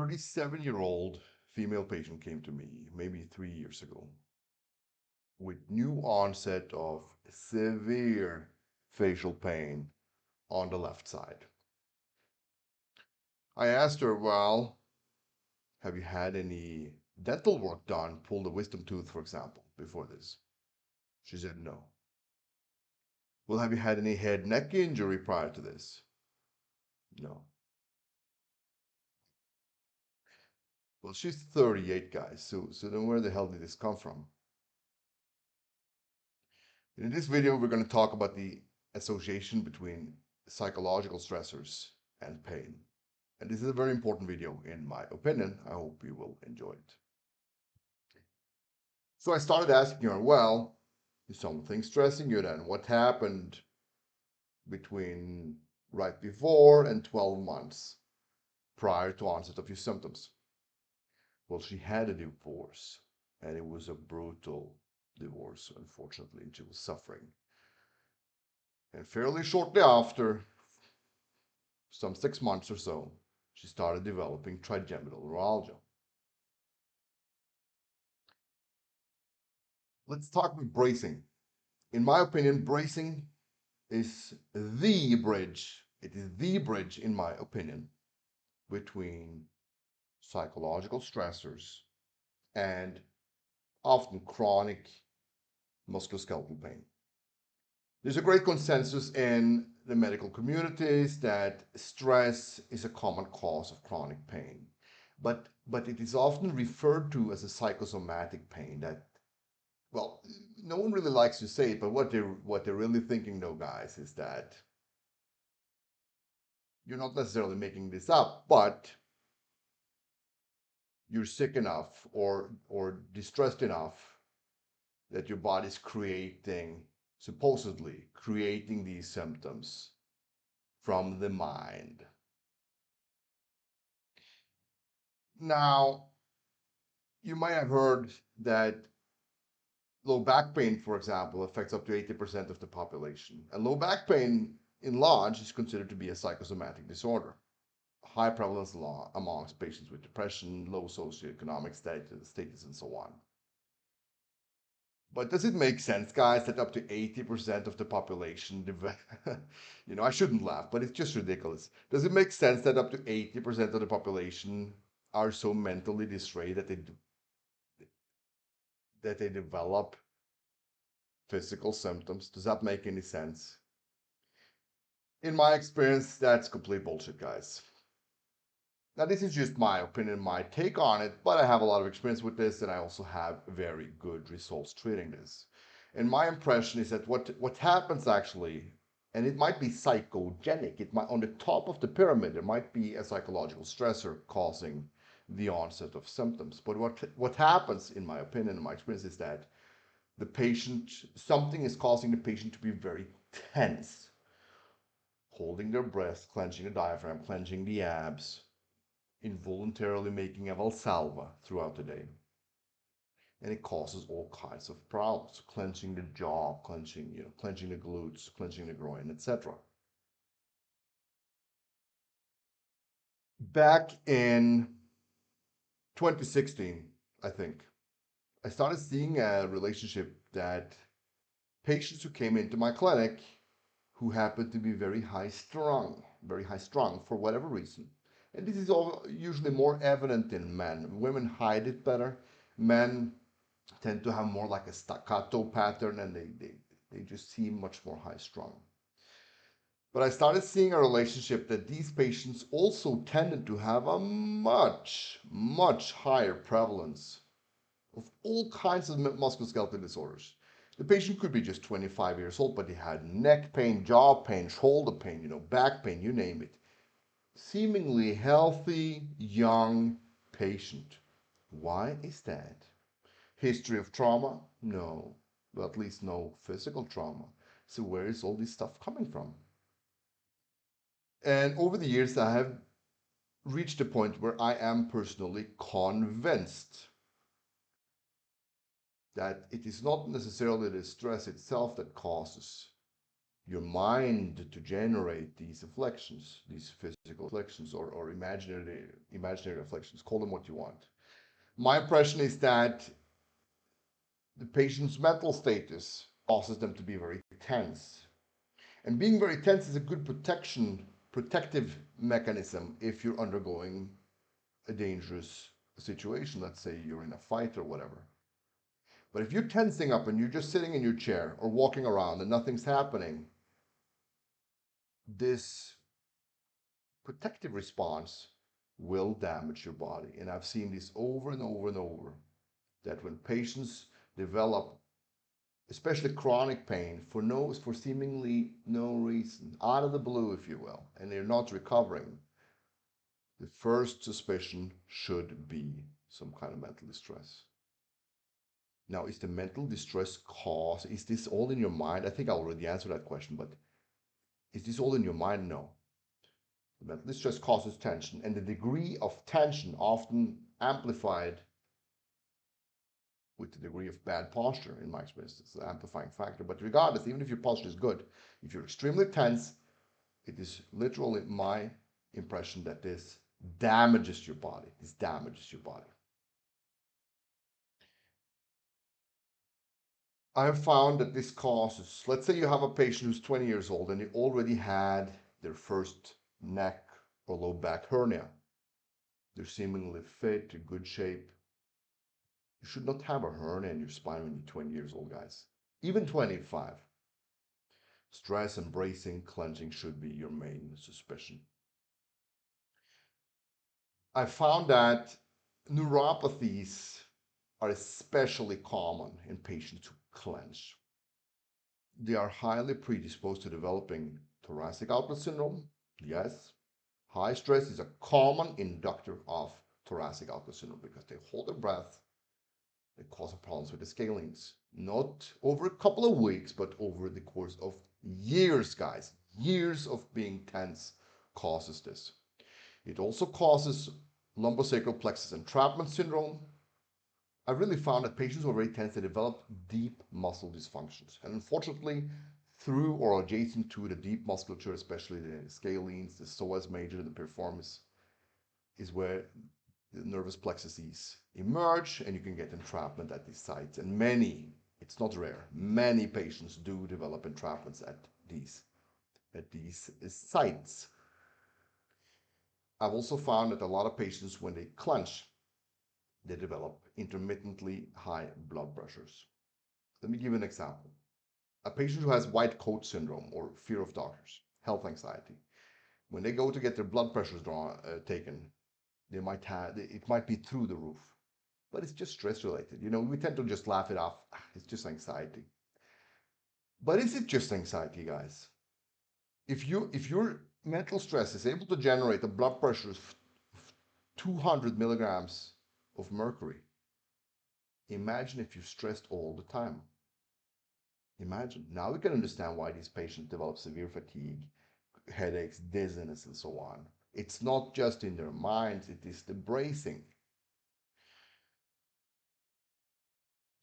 37-year-old female patient came to me maybe 3 years ago with new onset of severe facial pain on the left side. I asked her, well, have you had any dental work done, pulled a wisdom tooth, for example, before this? She said no. Well, have you had any head neck injury prior to this? No. Well, she's 38, guys, so then where the hell did this come from? In this video, we're going to talk about the association between psychological stressors and pain. And this is a very important video, in my opinion. I hope you will enjoy it. So I started asking her, well, is something stressing you then? What happened between right before and 12 months prior to onset of your symptoms? Well, she had a divorce, and it was a brutal divorce, unfortunately, and she was suffering. And fairly shortly after, some 6 months or so, she started developing trigeminal neuralgia. Let's talk about bracing. In my opinion, bracing is the bridge. It is the bridge, in my opinion, between psychological stressors and often chronic musculoskeletal pain. There's a great consensus in the medical communities that stress is a common cause of chronic pain, but it is often referred to as a psychosomatic pain that, well, no one really likes to say it, but what they're really thinking, though, guys, is that you're not necessarily making this up, but you're sick enough or distressed enough that your body's supposedly creating these symptoms from the mind. Now, you might have heard that low back pain, for example, affects up to 80% of the population. And low back pain, in large, is considered to be a psychosomatic disorder. High prevalence amongst patients with depression, low socioeconomic status, and so on. But does it make sense, guys, that up to 80% of the population, I shouldn't laugh, but it's just ridiculous. Does it make sense that up to 80% of the population are so mentally distraught that they develop physical symptoms? Does that make any sense? In my experience, that's complete bullshit, guys. Now, this is just my opinion, my take on it, but I have a lot of experience with this, and I also have very good results treating this. And my impression is that what happens actually, and it might be psychogenic, it might, on the top of the pyramid, there might be a psychological stressor causing the onset of symptoms. But what happens, in my opinion, in my experience, is that something is causing the patient to be very tense, holding their breath, clenching the diaphragm, clenching the abs, involuntarily making a valsalva throughout the day. And it causes all kinds of problems, clenching the jaw, clenching the glutes, clenching the groin, etc. Back in 2016, I think, I started seeing a relationship that patients who came into my clinic who happened to be very high-strung for whatever reason. And this is usually more evident in men. Women hide it better. Men tend to have more like a staccato pattern, and they just seem much more high-strung. But I started seeing a relationship that these patients also tended to have a much, much higher prevalence of all kinds of musculoskeletal disorders. The patient could be just 25 years old, but he had neck pain, jaw pain, shoulder pain, back pain, you name it. Seemingly healthy, young patient. Why is that? History of trauma? No, but at least no physical trauma. So where is all this stuff coming from? And over the years, I have reached a point where I am personally convinced that it is not necessarily the stress itself that causes your mind to generate these afflictions, these physical afflictions or imaginary afflictions. Call them what you want. My impression is that the patient's mental status causes them to be very tense. And being very tense is a good protective mechanism if you're undergoing a dangerous situation. Let's say you're in a fight or whatever. But if you're tensing up and you're just sitting in your chair or walking around and nothing's happening, this protective response will damage your body. And I've seen this over and over and over, that when patients develop especially chronic pain for seemingly no reason, out of the blue, if you will, and they're not recovering, the first suspicion should be some kind of mental distress. Now, is the mental distress is this all in your mind? I think I already answered that question, but is this all in your mind? No. The mental distress causes tension, and the degree of tension often amplified with the degree of bad posture, in my experience. It's the amplifying factor. But regardless, even if your posture is good, if you're extremely tense, it is literally my impression that this damages your body. This damages your body. I have found that this causes, let's say you have a patient who's 20 years old and they already had their first neck or low back hernia. They're seemingly fit, in good shape. You should not have a hernia in your spine when you're 20 years old, guys. Even 25. Stress and bracing, clenching should be your main suspicion. I found that neuropathies are especially common in patients who clench. They are highly predisposed to developing thoracic outlet syndrome. Yes, high stress is a common inductor of thoracic outlet syndrome because they hold their breath. It causes problems with the scalenes, not over a couple of weeks, but over the course of years, guys. Years of being tense causes this. It also causes lumbosacral plexus entrapment syndrome. I really found that patients who are very tense, they develop deep muscle dysfunctions. And unfortunately, through or adjacent to the deep musculature, especially the scalenes, the psoas major, the piriformis, is where the nervous plexuses emerge, and you can get entrapment at these sites. And many, it's not rare, many patients do develop entrapments at these sites. I've also found that a lot of patients, when they clench, they develop intermittently high blood pressures. Let me give you an example. A patient who has white coat syndrome or fear of doctors, health anxiety, when they go to get their blood pressures taken, it might be through the roof, but it's just stress related. You know, we tend to just laugh it off. It's just anxiety. But is it just anxiety, guys? If your mental stress is able to generate a blood pressure of 200 milligrams of mercury, imagine if you're stressed all the time. Imagine. Now we can understand why these patients develop severe fatigue, headaches, dizziness, and so on. It's not just in their minds, it is the bracing.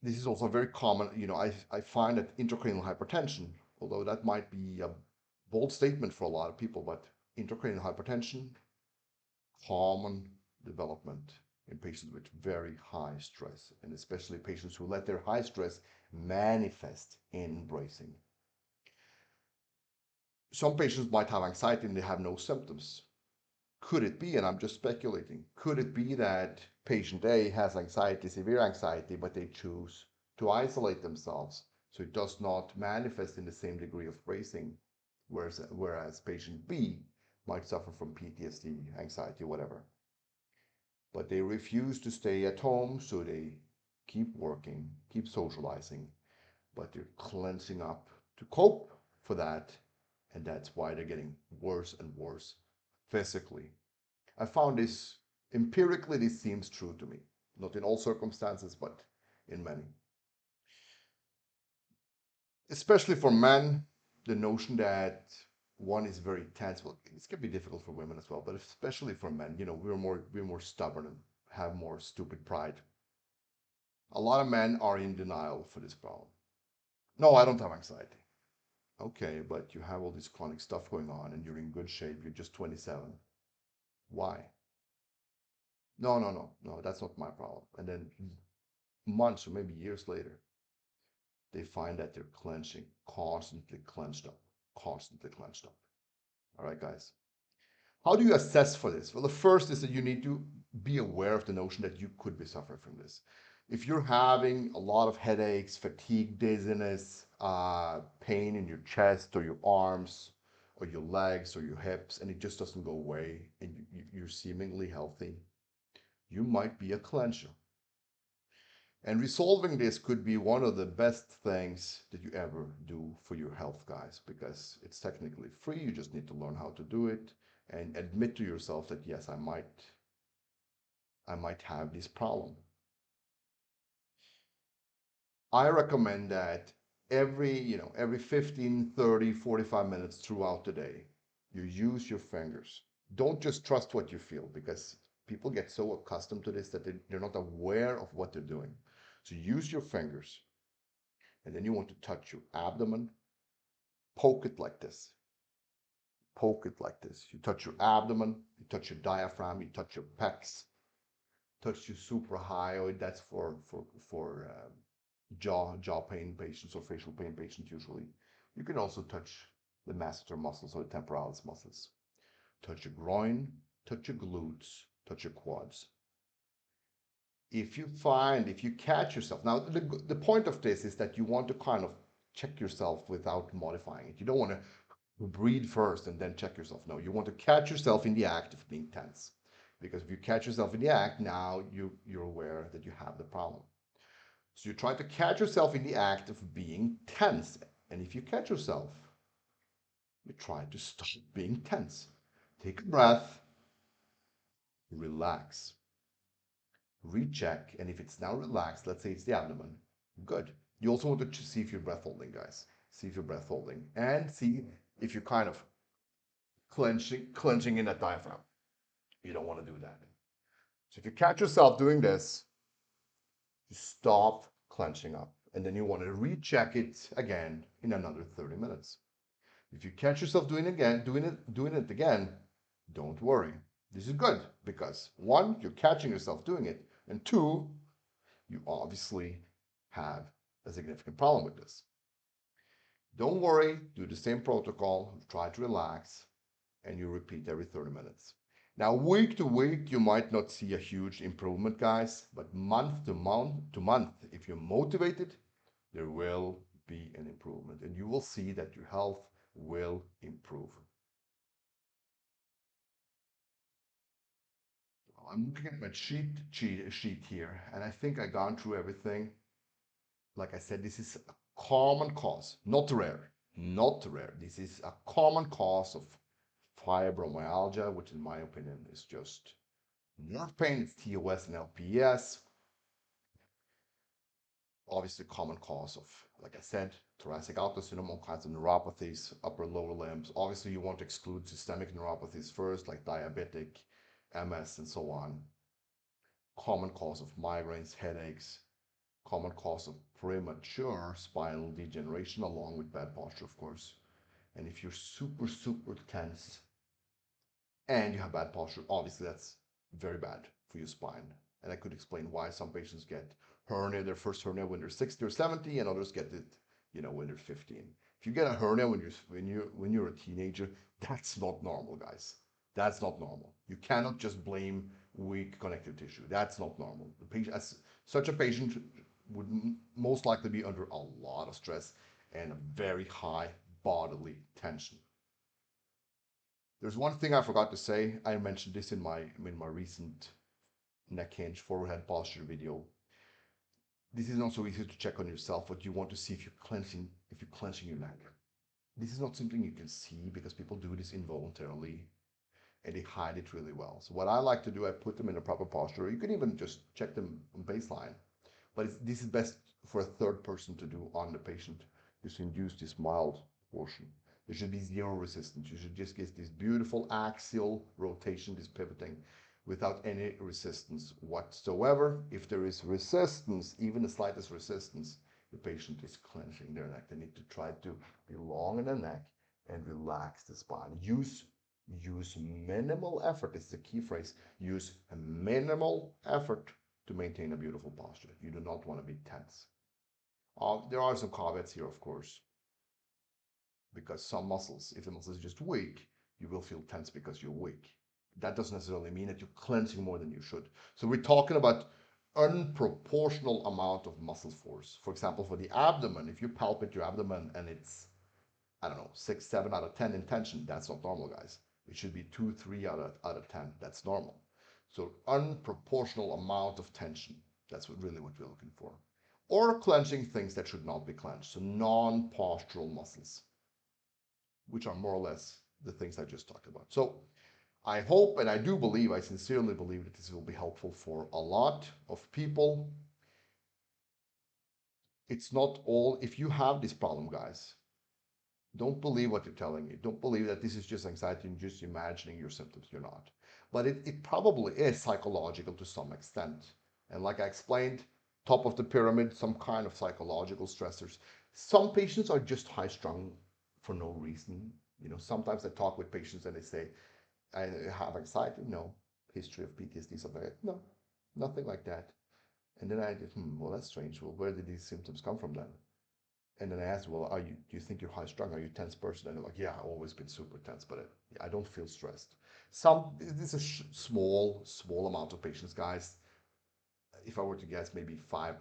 This is also very common. You know, I find that intracranial hypertension, although that might be a bold statement for a lot of people, but intracranial hypertension, common development in patients with very high stress, and especially patients who let their high stress manifest in bracing. Some patients might have anxiety and they have no symptoms. Could it be, and I'm just speculating, could it be that patient A has anxiety, severe anxiety, but they choose to isolate themselves so it does not manifest in the same degree of bracing, whereas patient B might suffer from PTSD, anxiety, whatever. But they refuse to stay at home, so they keep working, keep socializing, but they're clenching up to cope for that, and that's why they're getting worse and worse physically. I found this empirically, this seems true to me. Not in all circumstances, but in many. Especially for men, the notion that one is very tense. Well, this can be difficult for women as well, but especially for men, you know, we're more stubborn and have more stupid pride. A lot of men are in denial for this problem. No, I don't have anxiety. Okay, but you have all this chronic stuff going on and you're in good shape. You're just 27. Why? No, no, no, no, that's not my problem. And then months or maybe years later, they find that they're clenching, constantly clenched up, constantly clenched up. All right, guys. How do you assess for this? Well, the first is that you need to be aware of the notion that you could be suffering from this. If you're having a lot of headaches, fatigue, dizziness, pain in your chest or your arms or your legs or your hips, and it just doesn't go away, and you're seemingly healthy, you might be a clencher. And resolving this could be one of the best things that you ever do for your health, guys, because it's technically free. You just need to learn how to do it and admit to yourself that, yes, I might have this problem. I recommend that every 15, 30, 45 minutes throughout the day, you use your fingers. Don't just trust what you feel, because people get so accustomed to this that they're not aware of what they're doing. So use your fingers, and then you want to touch your abdomen, poke it like this. Poke it like this. You touch your abdomen, you touch your diaphragm, you touch your pecs, touch your suprahyoid. That's for jaw pain patients or facial pain patients usually. You can also touch the masseter muscles or the temporalis muscles. Touch your groin, touch your glutes, touch your quads. If you catch yourself, now the point of this is that you want to kind of check yourself without modifying it. You don't want to breathe first and then check yourself. No, you want to catch yourself in the act of being tense. Because if you catch yourself in the act, now you're aware that you have the problem. So you try to catch yourself in the act of being tense. And if you catch yourself, you try to stop being tense. Take a breath, relax, recheck. And if it's now relaxed, let's say it's the abdomen, good. You also want to see if you're breath holding, guys. See if you're breath holding and see if you're kind of clenching in that diaphragm. You don't want to do that. So if you catch yourself doing this, you stop clenching up. And then you want to recheck it again in another 30 minutes. If you catch yourself doing it again, don't worry. This is good because one, you're catching yourself doing it, and two, you obviously have a significant problem with this. Don't worry, do the same protocol, try to relax, and you repeat every 30 minutes. Now, week to week, you might not see a huge improvement, guys, but month to month, if you're motivated, there will be an improvement, and you will see that your health will improve. I'm looking at my sheet here, and I think I've gone through everything. Like I said, this is a common cause, not rare, not rare. This is a common cause of fibromyalgia, which in my opinion is just nerve pain. It's TOS and LPS. Obviously, common cause of, like I said, thoracic outlet syndrome, all kinds of neuropathies, upper lower limbs. Obviously, you want to exclude systemic neuropathies first, like diabetic, MS, and so on. Common cause of migraines, headaches, common cause of premature spinal degeneration, along with bad posture, of course. And if you're super, super tense and you have bad posture, obviously that's very bad for your spine. And I could explain why some patients get hernia, their first hernia when they're 60 or 70, and others get it, when they're 15. If you get a hernia when you're a teenager, that's not normal, guys. That's not normal. You cannot just blame weak connective tissue. That's not normal. Such a patient would most likely be under a lot of stress and a very high bodily tension. There's one thing I forgot to say. I mentioned this in my recent neck hinge forward head posture video. This is not so easy to check on yourself, but you want to see if you're clenching your neck. This is not something you can see because people do this involuntarily and they hide it really well. So what I like to do, I put them in a proper posture. You can even just check them on baseline, but this is best for a third person to do on the patient, just to induce this mild portion. There should be zero resistance. You should just get this beautiful axial rotation, this pivoting, without any resistance whatsoever. If there is resistance, even the slightest resistance, the patient is clenching their neck. They need to try to be long in the neck and relax the spine. Use minimal effort. This is a key phrase. Use a minimal effort to maintain a beautiful posture. You do not want to be tense. There are some caveats here, of course, because some muscles, if the muscle is just weak, you will feel tense because you're weak. That doesn't necessarily mean that you're clenching more than you should. So we're talking about unproportional amount of muscle force. For example, for the abdomen, if you palpate your abdomen and it's, I don't know, 6, 7 out of 10 in tension, that's not normal, guys. It should be 2, 3 out of 10. That's normal. So unproportional amount of tension. That's really what we're looking for. Or clenching things that should not be clenched. So non-postural muscles, which are more or less the things I just talked about. So I hope, and I do believe, I sincerely believe that this will be helpful for a lot of people. It's not all, if you have this problem, guys, don't believe what they're telling you. Don't believe that this is just anxiety and just imagining your symptoms. You're not. But it probably is psychological to some extent. And like I explained, top of the pyramid, some kind of psychological stressors. Some patients are just high-strung for no reason. You know, sometimes I talk with patients and they say, I have anxiety. No. History of PTSD, something like that. No, nothing like that. And then I did, well, that's strange. Well, where did these symptoms come from then? And then I asked, well, do you think you're high strung? Are you a tense person? And they're like, yeah, I've always been super tense, but I don't feel stressed. This is a small amount of patients, guys. If I were to guess, maybe 5%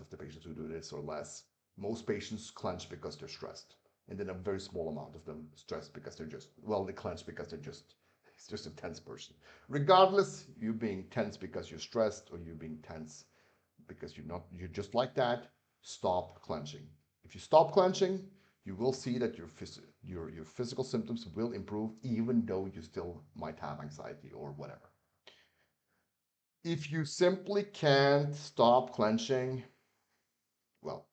of the patients who do this or less. Most patients clench because they're stressed. And then a very small amount of them stressed because they're just, well, they clench because it's just a tense person. Regardless, you being tense because you're stressed or you being tense because you're just like that, stop clenching. If you stop clenching, you will see that your physical symptoms will improve even though you still might have anxiety or whatever. If you simply can't stop clenching, well,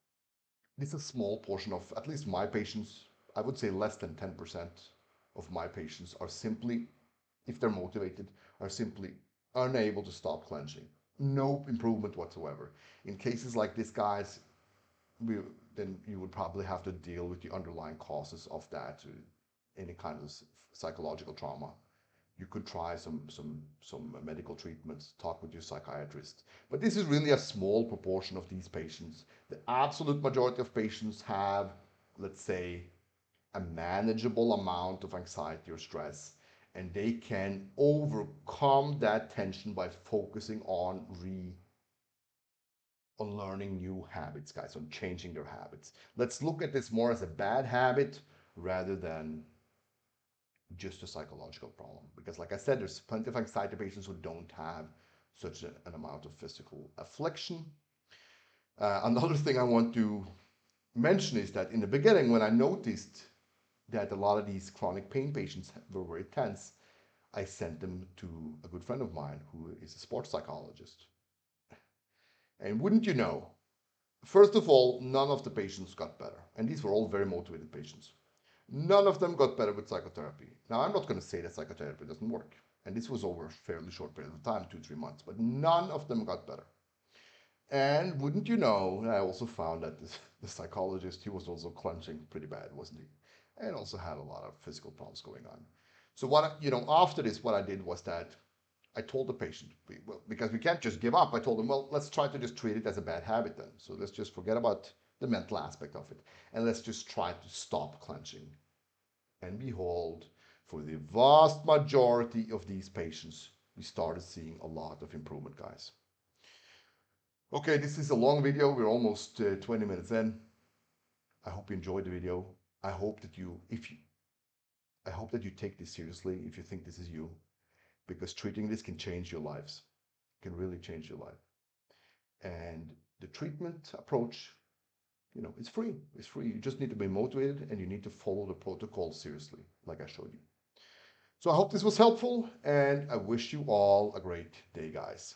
this is a small portion of at least my patients. I would say less than 10% of my patients are simply, if they're motivated, are simply unable to stop clenching. No improvement whatsoever. In cases like this, guys, then you would probably have to deal with the underlying causes of that, any kind of psychological trauma. You could try some medical treatments, talk with your psychiatrist. But this is really a small proportion of these patients. The absolute majority of patients have, let's say, a manageable amount of anxiety or stress, and they can overcome that tension by focusing on learning new habits, guys, on changing their habits. Let's look at this more as a bad habit rather than just a psychological problem. Because like I said, there's plenty of anxiety patients who don't have such an amount of physical affliction. Another thing I want to mention is that in the beginning, when I noticed that a lot of these chronic pain patients were very tense, I sent them to a good friend of mine who is a sports psychologist. And wouldn't you know, first of all, none of the patients got better. And these were all very motivated patients. None of them got better with psychotherapy. Now, I'm not going to say that psychotherapy doesn't work. And this was over a fairly short period of time, 2-3 months. But none of them got better. And wouldn't you know, I also found that the psychologist, he was also clenching pretty bad, wasn't he? And also had a lot of physical problems going on. So after this, what I did was that I told the patient, well, because we can't just give up, I told them, well, let's try to just treat it as a bad habit then. So let's just forget about the mental aspect of it. And let's just try to stop clenching. And behold, for the vast majority of these patients, we started seeing a lot of improvement, guys. Okay, this is a long video. We're almost 20 minutes in. I hope you enjoyed the video. I hope that you take this seriously if you think this is you. Because treating this can change your lives, can really change your life. And the treatment approach, it's free. It's free. You just need to be motivated and you need to follow the protocol seriously, like I showed you. So I hope this was helpful and I wish you all a great day, guys.